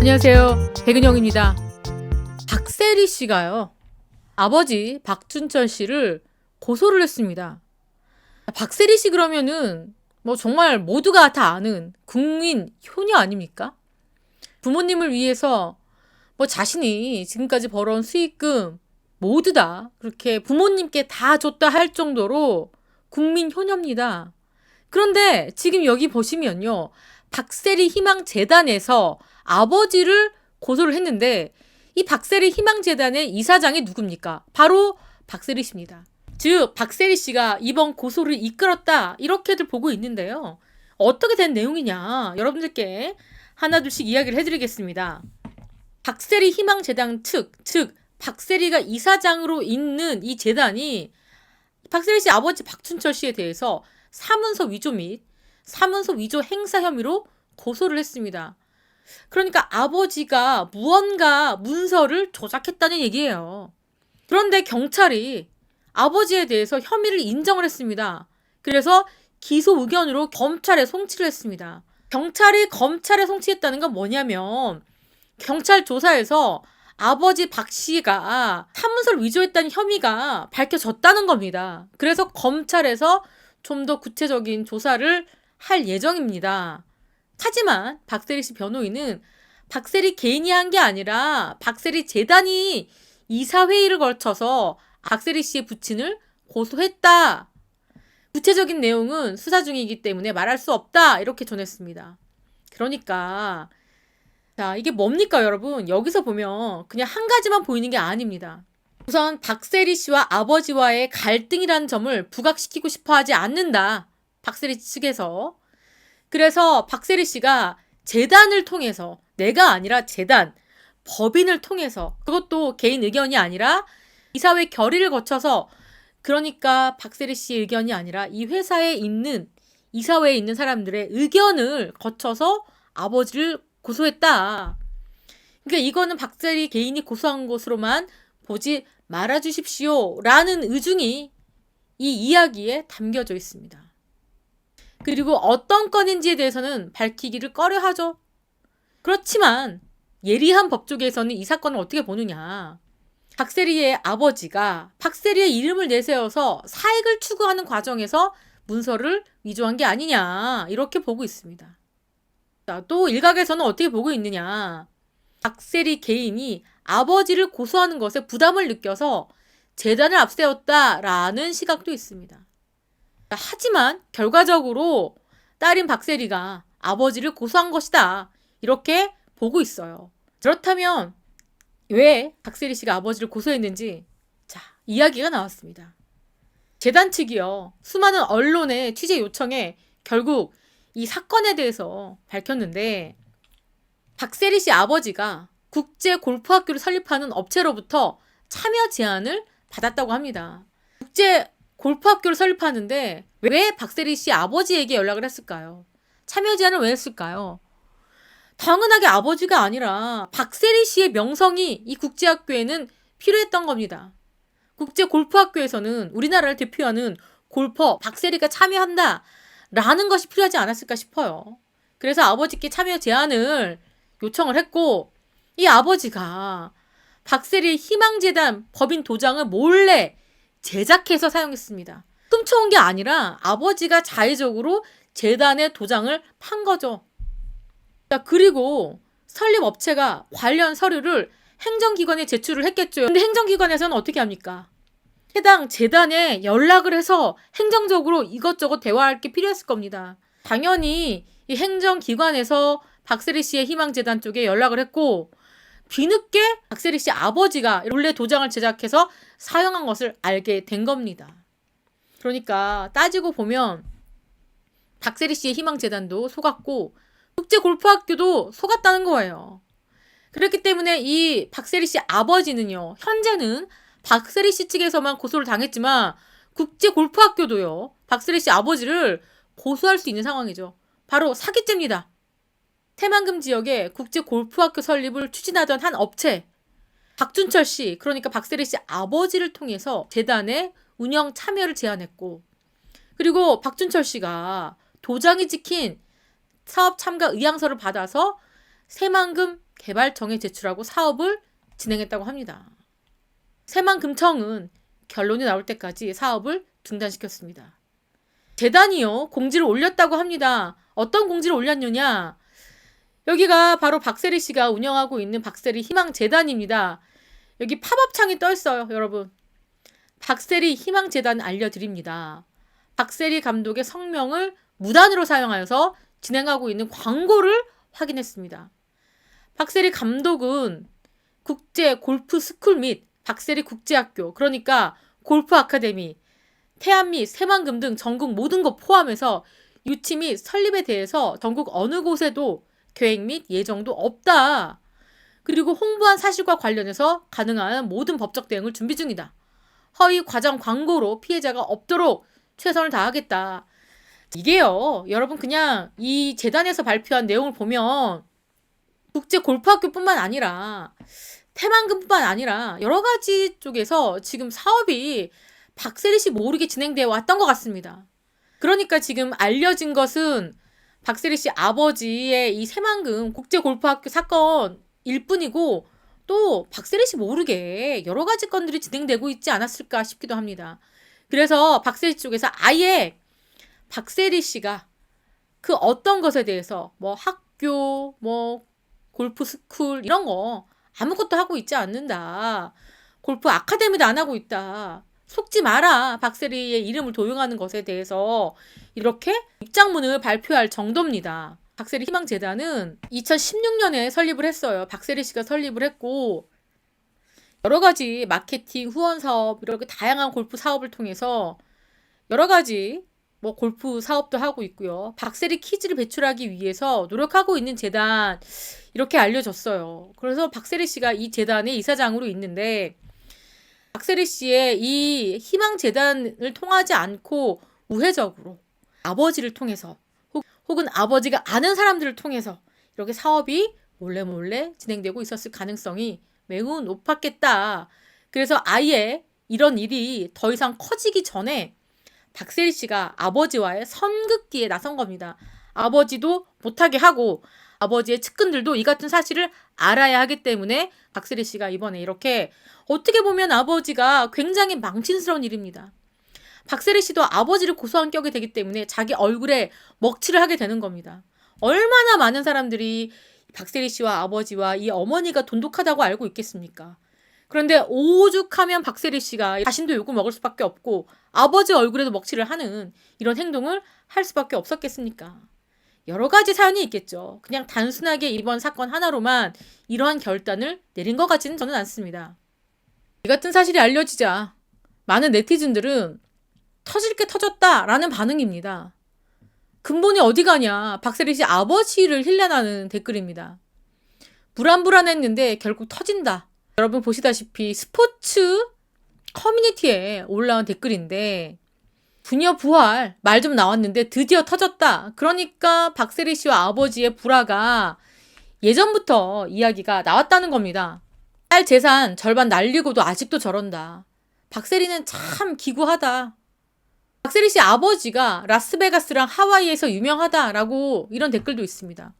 안녕하세요. 백은영입니다. 박세리 씨가요, 아버지 박준철 씨를 고소를 했습니다. 박세리 씨 그러면은 정말 모두가 다 아는 국민 효녀 아닙니까? 부모님을 위해서 자신이 지금까지 벌어온 수익금 모두 다 그렇게 부모님께 다 줬다 할 정도로 국민 효녀입니다. 그런데 지금 여기 보시면요, 박세리 희망재단에서 아버지를 고소를 했는데, 이 박세리 희망재단의 이사장이 누굽니까? 바로 박세리 씨입니다. 즉 박세리 씨가 이번 고소를 이끌었다, 이렇게들 보고 있는데요. 어떻게 된 내용이냐, 여러분들께 하나둘씩 이야기를 해드리겠습니다. 박세리 희망재단 측, 즉 박세리가 이사장으로 있는 이 재단이 박세리 씨 아버지 박준철 씨에 대해서 사문서 위조 및 사문서 위조 행사 혐의로 고소를 했습니다. 그러니까 아버지가 무언가 문서를 조작했다는 얘기예요. 그런데 경찰이 아버지에 대해서 혐의를 인정을 했습니다. 그래서 기소 의견으로 검찰에 송치를 했습니다. 경찰이 검찰에 송치했다는 건 뭐냐면, 경찰 조사에서 아버지 박 씨가 사문서를 위조했다는 혐의가 밝혀졌다는 겁니다. 그래서 검찰에서 좀 더 구체적인 조사를 할 예정입니다. 하지만 박세리 씨 변호인은 박세리 개인이 한 게 아니라 박세리 재단이 이사회의를 거쳐서 박세리 씨의 부친을 고소했다. 구체적인 내용은 수사 중이기 때문에 말할 수 없다, 이렇게 전했습니다. 그러니까 자, 이게 뭡니까 여러분? 여기서 보면 그냥 한 가지만 보이는 게 아닙니다. 우선 박세리 씨와 아버지와의 갈등이라는 점을 부각시키고 싶어 하지 않는다, 박세리 측에서. 그래서 박세리 씨가 재단을 통해서, 내가 아니라 재단, 법인을 통해서, 그것도 개인 의견이 아니라 이사회 결의를 거쳐서, 그러니까 박세리 씨의 의견이 아니라 이 회사에 있는, 이사회에 있는 사람들의 의견을 거쳐서 아버지를 고소했다. 그러니까 이거는 박세리 개인이 고소한 것으로만 보지 말아주십시오 라는 의중이 이 이야기에 담겨져 있습니다. 그리고 어떤 건인지에 대해서는 밝히기를 꺼려하죠. 그렇지만 예리한 법조계에서는 이 사건을 어떻게 보느냐, 박세리의 아버지가 박세리의 이름을 내세워서 사익을 추구하는 과정에서 문서를 위조한 게 아니냐, 이렇게 보고 있습니다. 자, 또 일각에서는 어떻게 보고 있느냐, 박세리 개인이 아버지를 고소하는 것에 부담을 느껴서 재단을 앞세웠다라는 시각도 있습니다. 하지만 결과적으로 딸인 박세리가 아버지를 고소한 것이다, 이렇게 보고 있어요. 그렇다면 왜 박세리 씨가 아버지를 고소했는지, 자, 이야기가 나왔습니다. 재단 측이요, 수많은 언론의 취재 요청에 결국 이 사건에 대해서 밝혔는데, 박세리 씨 아버지가 국제 골프학교를 설립하는 업체로부터 참여 제안을 받았다고 합니다. 국제 골프학교를 설립하는데 왜 박세리 씨 아버지에게 연락을 했을까요? 참여 제안을 왜 했을까요? 당연하게 아버지가 아니라 박세리 씨의 명성이 이 국제학교에는 필요했던 겁니다. 국제 골프학교에서는 우리나라를 대표하는 골퍼 박세리가 참여한다 라는 것이 필요하지 않았을까 싶어요. 그래서 아버지께 참여 제안을 요청을 했고, 이 아버지가 박세리의 희망재단 법인 도장을 몰래 제작해서 사용했습니다. 훔쳐온 게 아니라 아버지가 자의적으로 재단의 도장을 판 거죠. 자, 그리고 설립 업체가 관련 서류를 행정기관에 제출을 했겠죠. 근데 행정기관에서는 어떻게 합니까? 해당 재단에 연락을 해서 행정적으로 이것저것 대화할 게 필요했을 겁니다. 당연히 이 행정기관에서 박세리 씨의 희망재단 쪽에 연락을 했고, 뒤늦게 박세리 씨 아버지가 몰래 도장을 제작해서 사용한 것을 알게 된 겁니다. 그러니까 따지고 보면 박세리 씨의 희망재단도 속았고 국제골프학교도 속았다는 거예요. 그렇기 때문에 이 박세리 씨 아버지는요, 현재는 박세리 씨 측에서만 고소를 당했지만 국제골프학교도요, 박세리 씨 아버지를 고소할 수 있는 상황이죠. 바로 사기죄입니다. 태만금 지역에 국제 골프학교 설립을 추진하던 한 업체, 박준철 씨, 그러니까 박세리 씨 아버지를 통해서 재단의 운영 참여를 제안했고, 그리고 박준철 씨가 도장이 찍힌 사업 참가 의향서를 받아서 새만금 개발청에 제출하고 사업을 진행했다고 합니다. 새만금청은 결론이 나올 때까지 사업을 중단시켰습니다. 재단이요, 공지를 올렸다고 합니다. 어떤 공지를 올렸느냐? 여기가 바로 박세리 씨가 운영하고 있는 박세리 희망재단입니다. 여기 팝업창이 떠 있어요, 여러분. 박세리 희망재단 알려드립니다. 박세리 감독의 성명을 무단으로 사용하여서 진행하고 있는 광고를 확인했습니다. 박세리 감독은 국제 골프 스쿨 및 박세리 국제학교, 그러니까 골프 아카데미, 태안 및 새만금 등 전국 모든 곳 포함해서 유치 및 설립에 대해서 전국 어느 곳에도 계획 및 예정도 없다. 그리고 홍보한 사실과 관련해서 가능한 모든 법적 대응을 준비 중이다. 허위 과장 광고로 피해자가 없도록 최선을 다하겠다. 이게요, 여러분 그냥 이 재단에서 발표한 내용을 보면 국제 골프학교뿐만 아니라 태만금뿐만 아니라 여러 가지 쪽에서 지금 사업이 박세리 씨 모르게 진행되어 왔던 것 같습니다. 그러니까 지금 알려진 것은 박세리 씨 아버지의 이 새만금 국제 골프학교 사건일 뿐이고 또 박세리 씨 모르게 여러 가지 건들이 진행되고 있지 않았을까 싶기도 합니다. 그래서 박세리 쪽에서 아예 박세리 씨가 그 어떤 것에 대해서 뭐 학교, 뭐 골프 스쿨 이런 거 아무것도 하고 있지 않는다. 골프 아카데미도 안 하고 있다. 속지 마라. 박세리의 이름을 도용하는 것에 대해서 이렇게 입장문을 발표할 정도입니다. 박세리 희망재단은 2016년에 설립을 했어요. 박세리 씨가 설립을 했고 여러 가지 마케팅, 후원 사업, 이렇게 다양한 골프 사업을 통해서 여러 가지 뭐 골프 사업도 하고 있고요. 박세리 키즈를 배출하기 위해서 노력하고 있는 재단 이렇게 알려졌어요. 그래서 박세리 씨가 이 재단의 이사장으로 있는데 박세리 씨의 이 희망재단을 통하지 않고 우회적으로 아버지를 통해서 혹은 아버지가 아는 사람들을 통해서 이렇게 사업이 몰래 진행되고 있었을 가능성이 매우 높았겠다. 그래서 아예 이런 일이 더 이상 커지기 전에 박세리 씨가 아버지와의 선긋기에 나선 겁니다. 아버지도 못하게 하고 아버지의 측근들도 이 같은 사실을 알아야 하기 때문에 박세리 씨가 이번에 이렇게 어떻게 보면 아버지가 굉장히 망신스러운 일입니다. 박세리 씨도 아버지를 고소한 격이 되기 때문에 자기 얼굴에 먹칠을 하게 되는 겁니다. 얼마나 많은 사람들이 박세리 씨와 아버지와 이 어머니가 돈독하다고 알고 있겠습니까? 그런데 오죽하면 박세리 씨가 자신도 욕을 먹을 수밖에 없고 아버지 얼굴에도 먹칠을 하는 이런 행동을 할 수밖에 없었겠습니까? 여러 가지 사연이 있겠죠. 그냥 단순하게 이번 사건 하나로만 이러한 결단을 내린 것 같지는 저는 않습니다. 이 같은 사실이 알려지자 많은 네티즌들은 터질 게 터졌다라는 반응입니다. 근본이 어디 가냐. 박세리 씨 아버지를 힐난하는 댓글입니다. 불안했는데 결국 터진다. 여러분 보시다시피 스포츠 커뮤니티에 올라온 댓글인데 부녀 부활 말 좀 나왔는데 드디어 터졌다. 그러니까 박세리 씨와 아버지의 불화가 예전부터 이야기가 나왔다는 겁니다. 딸 재산 절반 날리고도 아직도 저런다. 박세리는 참 기구하다. 박세리 씨 아버지가 라스베가스랑 하와이에서 유명하다라고 이런 댓글도 있습니다.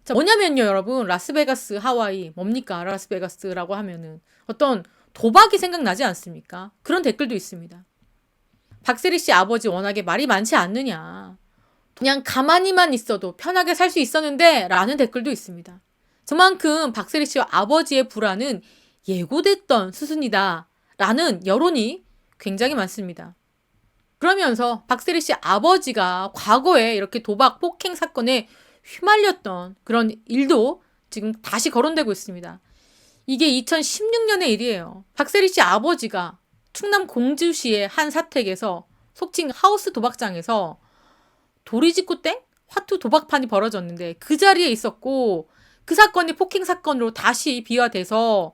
자, 뭐냐면요, 여러분. 라스베가스, 하와이 뭡니까? 라스베가스라고 하면은 어떤 도박이 생각나지 않습니까? 그런 댓글도 있습니다. 박세리 씨 아버지 워낙에 말이 많지 않느냐. 그냥 가만히만 있어도 편하게 살 수 있었는데 라는 댓글도 있습니다. 저만큼 박세리 씨와 아버지의 불화는 예고됐던 수순이다 라는 여론이 굉장히 많습니다. 그러면서 박세리 씨 아버지가 과거에 이렇게 도박 폭행 사건에 휘말렸던 그런 일도 지금 다시 거론되고 있습니다. 이게 2016년의 일이에요. 박세리 씨 아버지가 충남 공주시의 한 사택에서 속칭 하우스 도박장에서 도리지구땡? 화투 도박판이 벌어졌는데 그 자리에 있었고 그 사건이 폭행 사건으로 다시 비화돼서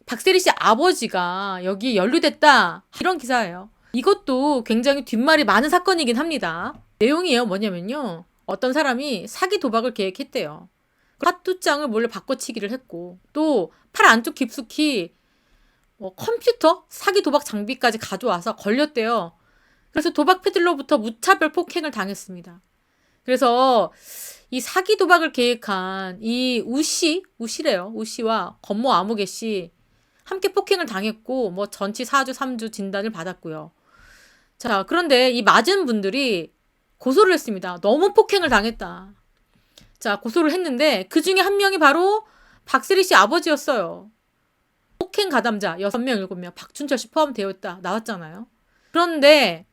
박세리 씨 아버지가 여기에 연루됐다. 이런 기사예요. 이것도 굉장히 뒷말이 많은 사건이긴 합니다. 내용이에요. 뭐냐면요. 어떤 사람이 사기 도박을 계획했대요. 화투장을 몰래 바꿔치기를 했고 또 팔 안쪽 깊숙이 컴퓨터 사기 도박 장비까지 가져와서 걸렸대요. 그래서 도박 패들로부터 무차별 폭행을 당했습니다. 그래서 이 사기 도박을 계획한 이 우씨래요. 우씨와 건모 아무개 씨 함께 폭행을 당했고 뭐 전치 4주 3주 진단을 받았고요. 자, 그런데 이 맞은 분들이 고소를 했습니다. 너무 폭행을 당했다. 자, 고소를 했는데 그 중에 한 명이 바로 박세리 씨 아버지였어요. 폭행 가담자 6명, 7명, 박준철 씨 포함되어 있다 나왔잖아요. 그런데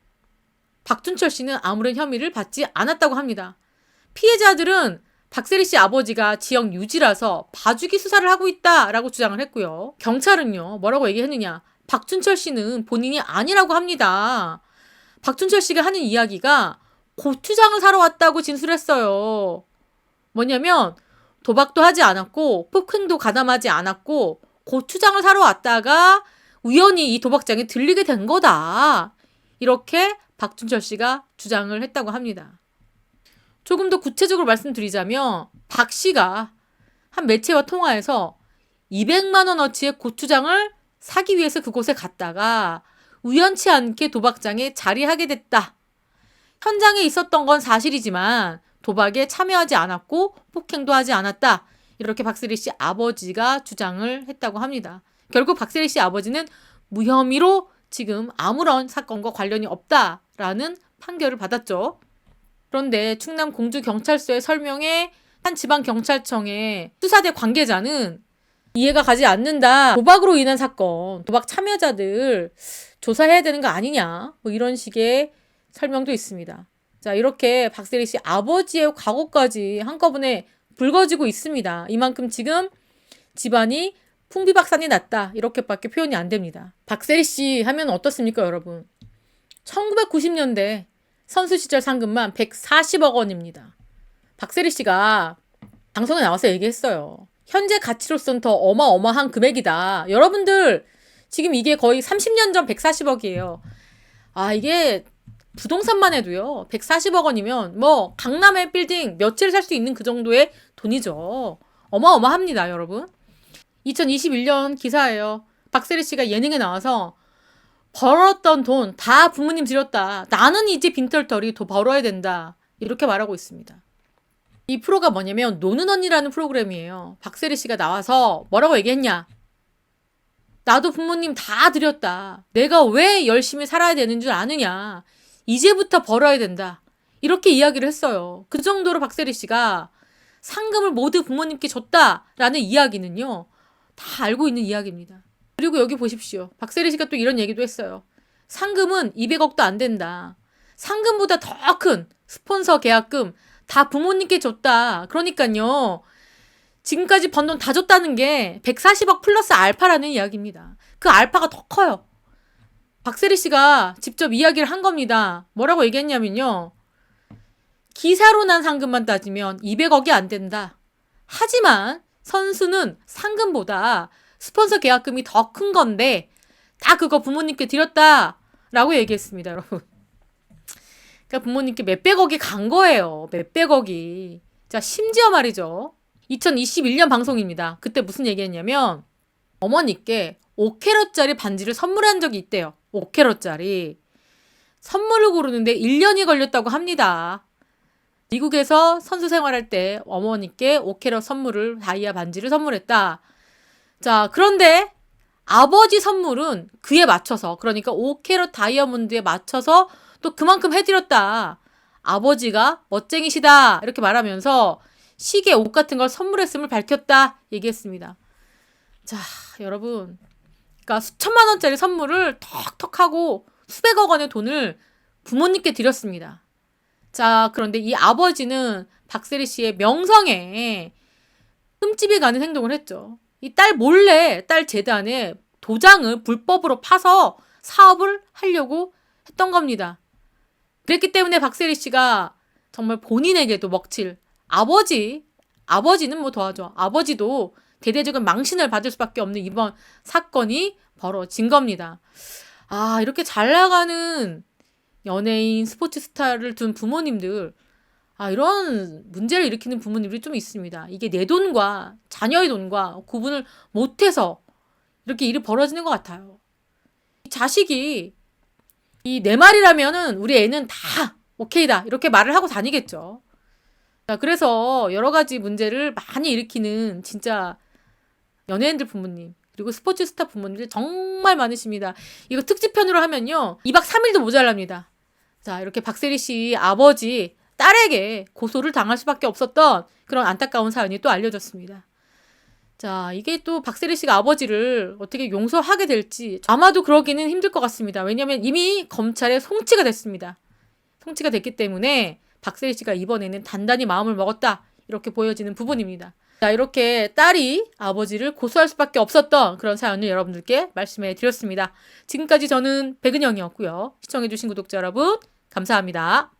박준철 씨는 아무런 혐의를 받지 않았다고 합니다. 피해자들은 박세리 씨 아버지가 지역 유지라서 봐주기 수사를 하고 있다라고 주장을 했고요. 경찰은요, 뭐라고 얘기했느냐. 박준철 씨는 본인이 아니라고 합니다. 박준철 씨가 하는 이야기가 고추장을 사러 왔다고 진술했어요. 뭐냐면 도박도 하지 않았고 폭행도 가담하지 않았고 고추장을 사러 왔다가 우연히 이 도박장에 들리게 된 거다. 이렇게 박준철 씨가 주장을 했다고 합니다. 조금 더 구체적으로 말씀드리자면 박 씨가 한 매체와 통화해서 200만 원어치의 고추장을 사기 위해서 그곳에 갔다가 우연치 않게 도박장에 자리하게 됐다. 현장에 있었던 건 사실이지만 도박에 참여하지 않았고 폭행도 하지 않았다. 이렇게 박세리 씨 아버지가 주장을 했다고 합니다. 결국 박세리 씨 아버지는 무혐의로 지금 아무런 사건과 관련이 없다라는 판결을 받았죠. 그런데 충남 공주경찰서의 설명에 한 지방경찰청의 수사대 관계자는 이해가 가지 않는다. 도박으로 인한 사건, 도박 참여자들 조사해야 되는 거 아니냐. 뭐 이런 식의 설명도 있습니다. 자, 이렇게 박세리 씨 아버지의 과거까지 한꺼번에 불거지고 있습니다. 이만큼 지금 집안이 풍비박산이 났다. 이렇게밖에 표현이 안 됩니다. 박세리 씨 하면 어떻습니까, 여러분? 1990년대 선수 시절 상금만 140억 원입니다. 박세리 씨가 방송에 나와서 얘기했어요. 현재 가치로서는 더 어마어마한 금액이다. 여러분들 지금 이게 거의 30년 전 140억이에요. 아, 이게 부동산만 해도요. 140억 원이면 뭐 강남의 빌딩 며칠 살 수 있는 그 정도의 돈이죠. 어마어마합니다, 여러분. 2021년 기사예요. 박세리 씨가 예능에 나와서 벌었던 돈 다 부모님 드렸다. 나는 이제 빈털터리 더 벌어야 된다. 이렇게 말하고 있습니다. 이 프로가 뭐냐면 노는 언니라는 프로그램이에요. 박세리 씨가 나와서 뭐라고 얘기했냐. 나도 부모님 다 드렸다. 내가 왜 열심히 살아야 되는 줄 아느냐. 이제부터 벌어야 된다. 이렇게 이야기를 했어요. 그 정도로 박세리 씨가 상금을 모두 부모님께 줬다라는 이야기는요. 다 알고 있는 이야기입니다. 그리고 여기 보십시오. 박세리 씨가 또 이런 얘기도 했어요. 상금은 200억도 안 된다. 상금보다 더 큰 스폰서 계약금 다 부모님께 줬다. 그러니까요. 지금까지 번 돈 다 줬다는 게 140억 플러스 알파라는 이야기입니다. 그 알파가 더 커요. 박세리 씨가 직접 이야기를 한 겁니다. 뭐라고 얘기했냐면요. 기사로 난 상금만 따지면 200억이 안 된다. 하지만 선수는 상금보다 스폰서 계약금이 더 큰 건데 다 그거 부모님께 드렸다라고 얘기했습니다, 여러분. 그러니까 부모님께 몇백억이 간 거예요. 몇백억이. 자, 심지어 말이죠. 2021년 방송입니다. 그때 무슨 얘기했냐면 어머니께 5캐럿짜리 반지를 선물한 적이 있대요. 5캐럿짜리. 선물을 고르는데 1년이 걸렸다고 합니다. 미국에서 선수 생활할 때 어머니께 5캐럿 선물을 다이아 반지를 선물했다. 자, 그런데 아버지 선물은 그에 맞춰서 그러니까 5캐럿 다이아몬드에 맞춰서 또 그만큼 해드렸다. 아버지가 멋쟁이시다. 이렇게 말하면서 시계, 옷 같은 걸 선물했음을 밝혔다. 얘기했습니다. 자, 여러분. 그러니까 수천만 원짜리 선물을 턱턱하고 수백억 원의 돈을 부모님께 드렸습니다. 자, 그런데 이 아버지는 박세리 씨의 명성에 흠집이 가는 행동을 했죠. 이 딸 몰래 딸 재단에 도장을 불법으로 파서 사업을 하려고 했던 겁니다. 그랬기 때문에 박세리 씨가 정말 본인에게도 먹칠 아버지는 뭐 더하죠. 아버지도 대대적인 망신을 받을 수밖에 없는 이번 사건이 벌어진 겁니다. 아, 이렇게 잘 나가는 연예인, 스포츠 스타를 둔 부모님들, 아, 이런 문제를 일으키는 부모님들이 좀 있습니다. 이게 내 돈과 자녀의 돈과 구분을 못해서 이렇게 일이 벌어지는 것 같아요. 자식이 이 내 말이라면은 우리 애는 다 오케이다 이렇게 말을 하고 다니겠죠. 자, 그래서 여러 가지 문제를 많이 일으키는 진짜 연예인들 부모님 그리고 스포츠 스타 부모님들 정말 많으십니다. 이거 특집편으로 하면요 2박 3일도 모자랍니다. 자, 이렇게 박세리 씨 아버지 딸에게 고소를 당할 수밖에 없었던 그런 안타까운 사연이 또 알려졌습니다. 자, 이게 또 박세리 씨가 아버지를 어떻게 용서하게 될지 아마도 그러기는 힘들 것 같습니다. 왜냐하면 이미 검찰에 송치가 됐습니다. 송치가 됐기 때문에 박세리 씨가 이번에는 단단히 마음을 먹었다 이렇게 보여지는 부분입니다. 자, 이렇게 딸이 아버지를 고소할 수밖에 없었던 그런 사연을 여러분들께 말씀해 드렸습니다. 지금까지 저는 백은영이었고요. 시청해주신 구독자 여러분 감사합니다.